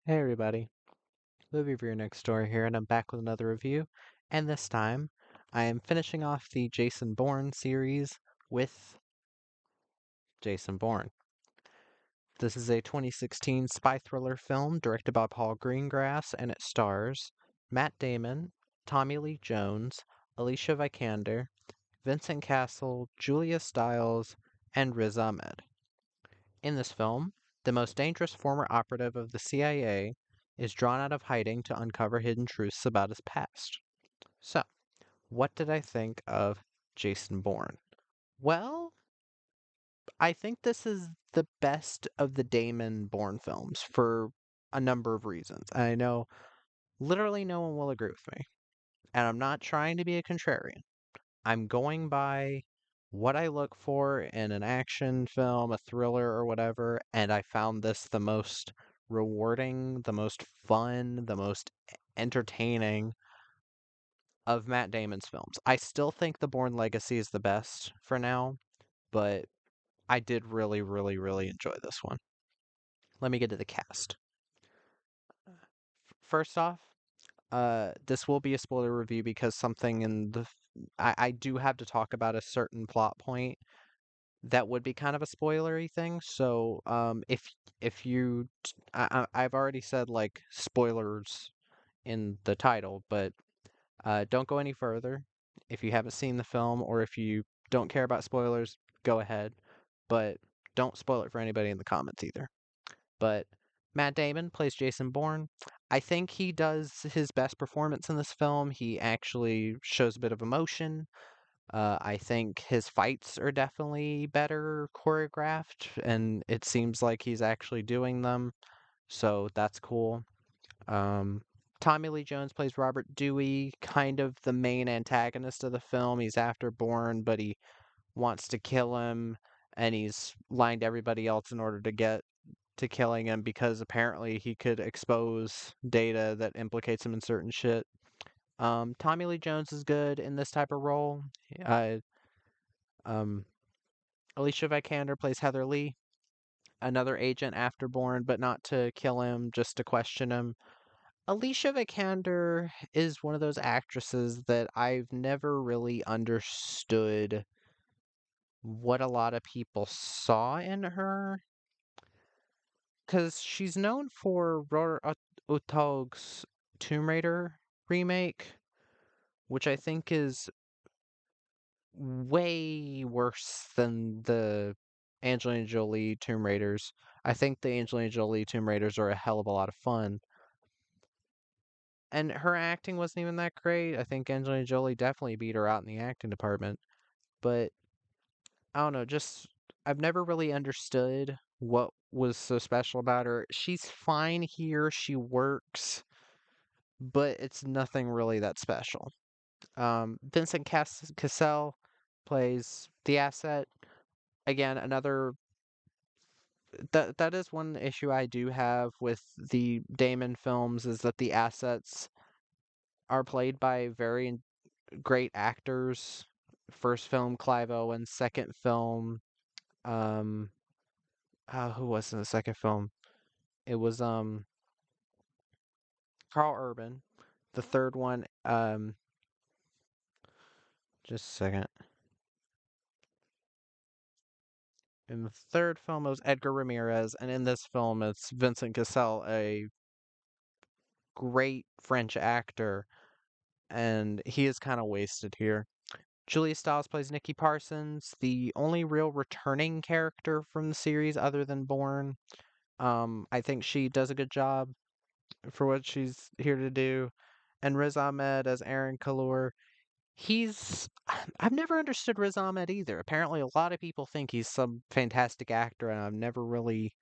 Hey everybody, Movie Reviewer next door here, and I'm back with another review. And this time, I am finishing off the Jason Bourne series with Jason Bourne. This is a 2016 spy thriller film directed by Paul Greengrass, and it stars Matt Damon, Tommy Lee Jones, Alicia Vikander, Vincent Castle, Julia Stiles, and Riz Ahmed. In this film, the most dangerous former operative of the CIA is drawn out of hiding to uncover hidden truths about his past. So, what did I think of Jason Bourne? Well, I think this is the best of the Damon Bourne films for a number of reasons. I know literally no one will agree with me, and I'm not trying to be a contrarian. I'm going by what I look for in an action film, a thriller, or whatever, and I found this the most rewarding, the most fun, the most entertaining of Matt Damon's films. I still think The Bourne Legacy is the best for now, but I did really, really, really enjoy this one. Let me get to the cast. First off, this will be a spoiler review because something in I do have to talk about a certain plot point that would be kind of a spoilery thing. So, if you, I've already said like spoilers in the title, but don't go any further. If you haven't seen the film or if you don't care about spoilers, go ahead, but don't spoil it for anybody in the comments either. But Matt Damon plays Jason Bourne. I think he does his best performance in this film. He actually shows a bit of emotion. I think his fights are definitely better choreographed, and it seems like he's actually doing them, so that's cool. Um, Tommy Lee Jones plays Robert Dewey, kind of the main antagonist of the film. He's after Bourne, but he wants to kill him, and he's lying to everybody else in order to get to killing him because apparently he could expose data that implicates him in certain shit. Tommy Lee Jones is good in this type of role. Uh, um, Alicia Vikander plays Heather Lee, another agent after Bourne, but not to kill him, just to question him. Alicia Vikander is one of those actresses that I've never really understood what a lot of people saw in her, because she's known for Utog's Tomb Raider remake, which I think is way worse than the Angelina Jolie Tomb Raiders. I think the Angelina Jolie Tomb Raiders are a hell of a lot of fun. And her acting wasn't even that great. I think Angelina Jolie definitely beat her out in the acting department. But I don't know, just I've never really understood what was so special about her. She's fine here, she works, but it's nothing really that special. Vincent Cassell plays the asset. Again, another that is one issue I do have with the Damon films is that the assets are played by very great actors. First film, Clive Owen. Second film, um, who was in the second film? It was Carl Urban. The third one, just a second. In the third film, it was Edgar Ramirez, and in this film, it's Vincent Cassel, a great French actor, and he is kind of wasted here. Julia Stiles plays Nikki Parsons, the only real returning character from the series other than Bourne. I think she does a good job for what she's here to do. And Riz Ahmed as Aaron Kalur. He's I've never understood Riz Ahmed either. Apparently a lot of people think he's some fantastic actor and I've never really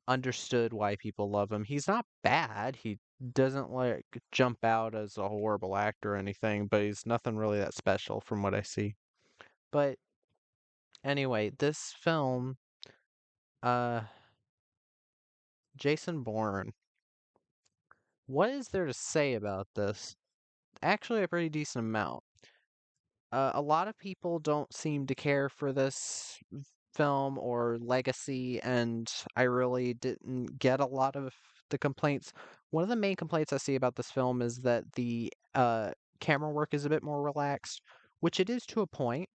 understood why people love him. He's not bad. He doesn't like jump out as a horrible actor or anything, but he's nothing really that special from what I see. But anyway, this film, uh, Jason Bourne, what is there to say about this? Actually, a pretty decent amount. A lot of people don't seem to care for this film or legacy, and I really didn't get a lot of the complaints. One of the main complaints I see about this film is that the camera work is a bit more relaxed, which it is to a point.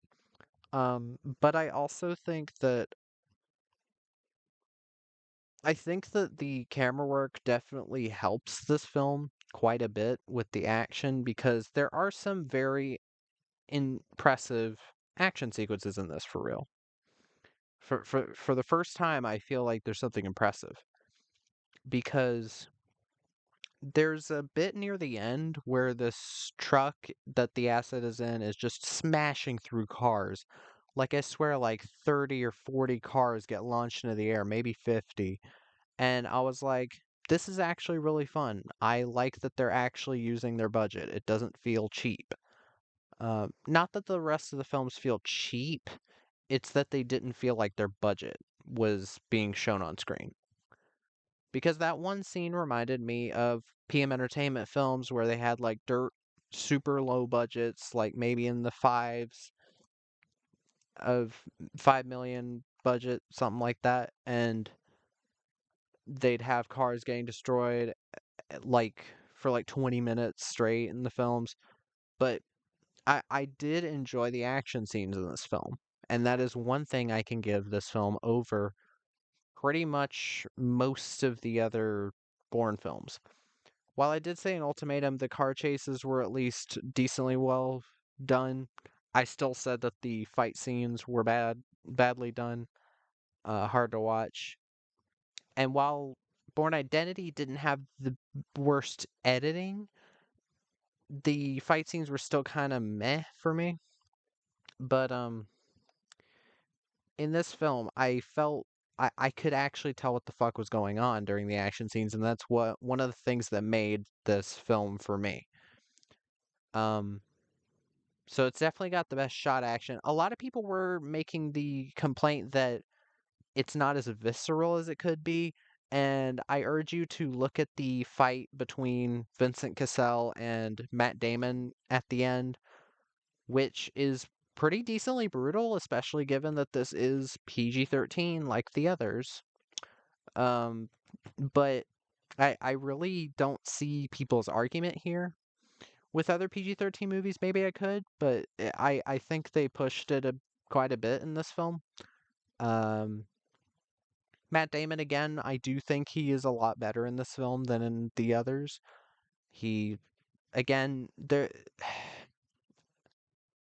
But I think that the camera work definitely helps this film quite a bit with the action because there are some very impressive action sequences in this for real. For the first time, I feel like there's something impressive because there's a bit near the end where this truck that the asset is in is just smashing through cars. Like I swear, like 30 or 40 cars get launched into the air, maybe 50. And I was like, this is actually really fun. I like that they're actually using their budget. It doesn't feel cheap. Not that the rest of the films feel cheap, it's that they didn't feel like their budget was being shown on screen. Because that one scene reminded me of PM Entertainment films where they had like super low budgets, like maybe in the fives of 5 million budget, something like that, and they'd have cars getting destroyed like for like 20 minutes straight in the films. But I did enjoy the action scenes in this film. And that is one thing I can give this film over pretty much most of the other Bourne films. While I did say in Ultimatum the car chases were at least decently well done, I still said that the fight scenes were badly done, hard to watch. And while Bourne Identity didn't have the worst editing, the fight scenes were still kind of meh for me. But in this film, I felt I could actually tell what the fuck was going on during the action scenes, and that's what one of the things that made this film for me. Um, so it's definitely got the best shot action. A lot of people were making the complaint that it's not as visceral as it could be, and I urge you to look at the fight between Vincent Cassell and Matt Damon at the end, which is pretty decently brutal, especially given that this is PG-13 like the others. Um, but I really don't see people's argument here. With other PG-13 movies, maybe I could, but I think they pushed it quite a bit in this film. Um, Matt Damon, again, I do think he is a lot better in this film than in the others. He, again, there.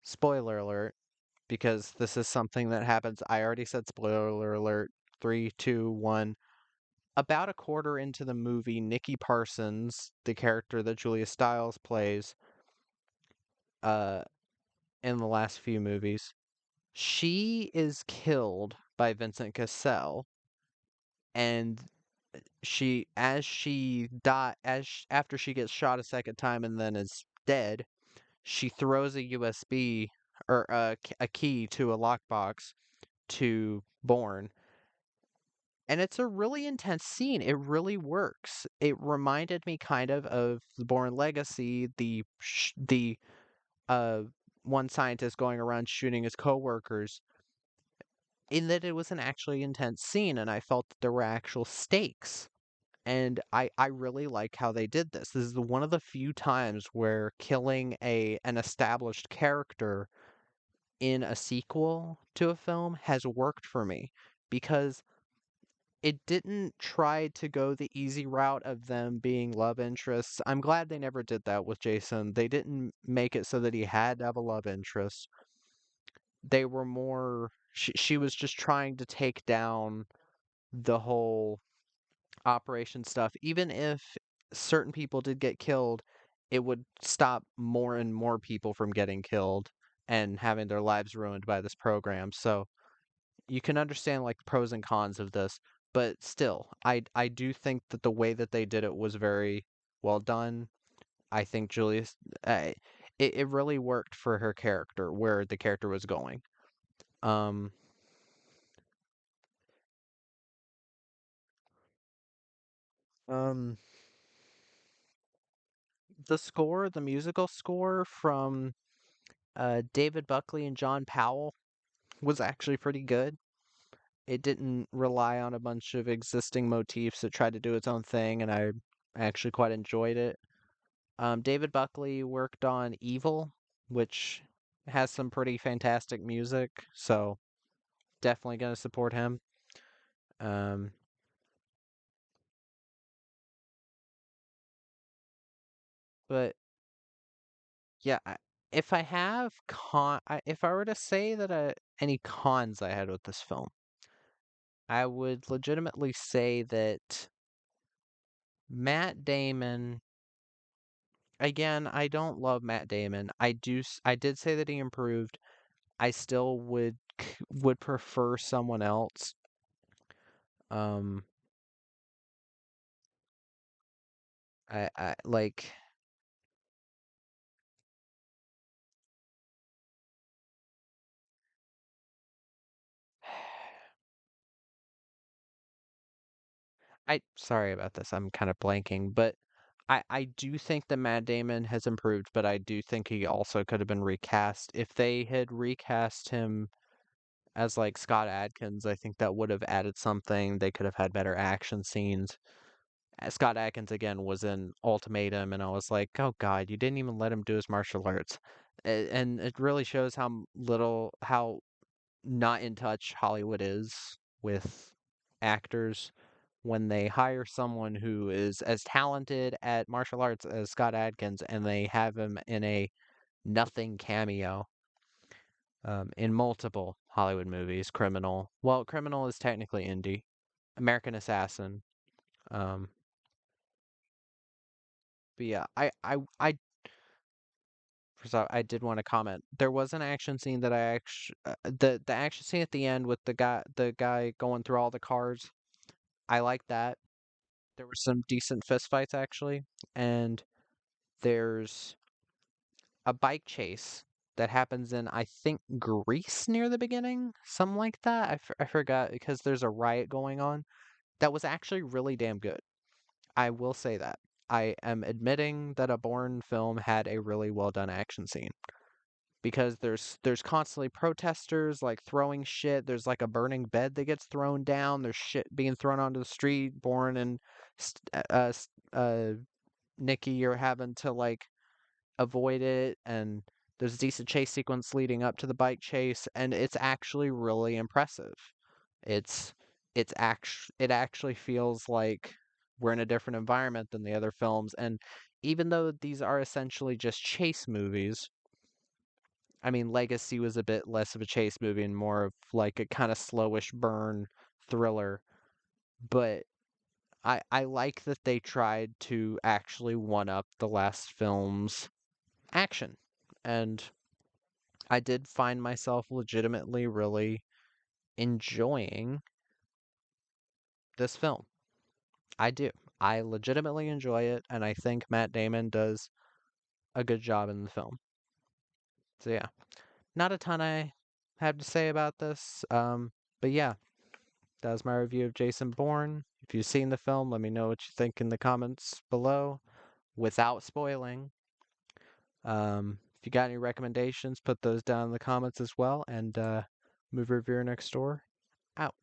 Spoiler alert, because this is something that happens. I already said spoiler alert. Three, two, one. About a quarter into the movie, Nikki Parsons, the character that Julia Stiles plays, uh, in the last few movies, she is killed by Vincent Cassell, and after she gets shot a second time and then is dead, she throws a USB or a key to a lockbox to Bourne. And it's a really intense scene. It really works. It reminded me kind of the Bourne Legacy, the uh one scientist going around shooting his coworkers, in that it was an actually intense scene, and I felt that there were actual stakes. And I really like how they did this. This is one of the few times where killing an established character in a sequel to a film has worked for me because it didn't try to go the easy route of them being love interests. I'm glad they never did that with Jason. They didn't make it so that he had to have a love interest. They were more she was just trying to take down the whole operation stuff. Even if certain people did get killed, it would stop more and more people from getting killed and having their lives ruined by this program. So you can understand like the pros and cons of this, but still, I do think that the way that they did it was very well done. I think uh, it really worked for her character where the character was going. Um, um, the musical score from David Buckley and John Powell was actually pretty good. it didn't rely on a bunch of existing motifs. It tried to do its own thing, and I actually quite enjoyed it. David Buckley worked on Evil, which has some pretty fantastic music, so definitely going to support him. Um, but yeah, if I have if I were to say that any cons I had with this film, I would legitimately say that Matt Damon. Again, I don't love Matt Damon. I did say that he improved. I still would prefer someone else. Um, I like. I sorry about this. I'm kind of blanking, but I do think that Matt Damon has improved, but I do think he also could have been recast. If they had recast him as like Scott Adkins, I think that would have added something. They could have had better action scenes. Scott Adkins again was in Ultimatum, and I was like, oh God, you didn't even let him do his martial arts. And it really shows how not in touch Hollywood is with actors when they hire someone who is as talented at martial arts as Scott Adkins and they have him in a nothing cameo in multiple Hollywood movies. Criminal. Well, Criminal is technically indie. American Assassin. Um, but yeah, first off, I did want to comment. There was an action scene that I actually, the action scene at the end with the guy going through all the cars. I like that. There were some decent fist fights actually, and there's a bike chase that happens in I think Greece near the beginning, something like that. I forgot because there's a riot going on. That was actually really damn good. I will say that. I am admitting that a Bourne film had a really well done action scene because there's constantly protesters like throwing shit. There's like a burning bed that gets thrown down. There's shit being thrown onto the street. Bourne and Nikki are having to like avoid it, and there's a decent chase sequence leading up to the bike chase, and it's actually really impressive. It's it actually feels like we're in a different environment than the other films, and even though these are essentially just chase movies, I mean, Legacy was a bit less of a chase movie and more of like a kind of slowish burn thriller, but I like that they tried to actually one up the last film's action. And I did find myself legitimately really enjoying this film. I do. I legitimately enjoy it, and I think Matt Damon does a good job in the film. So yeah, not a ton I have to say about this. But yeah, that was my review of Jason Bourne. If you've seen the film, let me know what you think in the comments below without spoiling. If you got any recommendations, put those down in the comments as well. And movie reviewer next door out.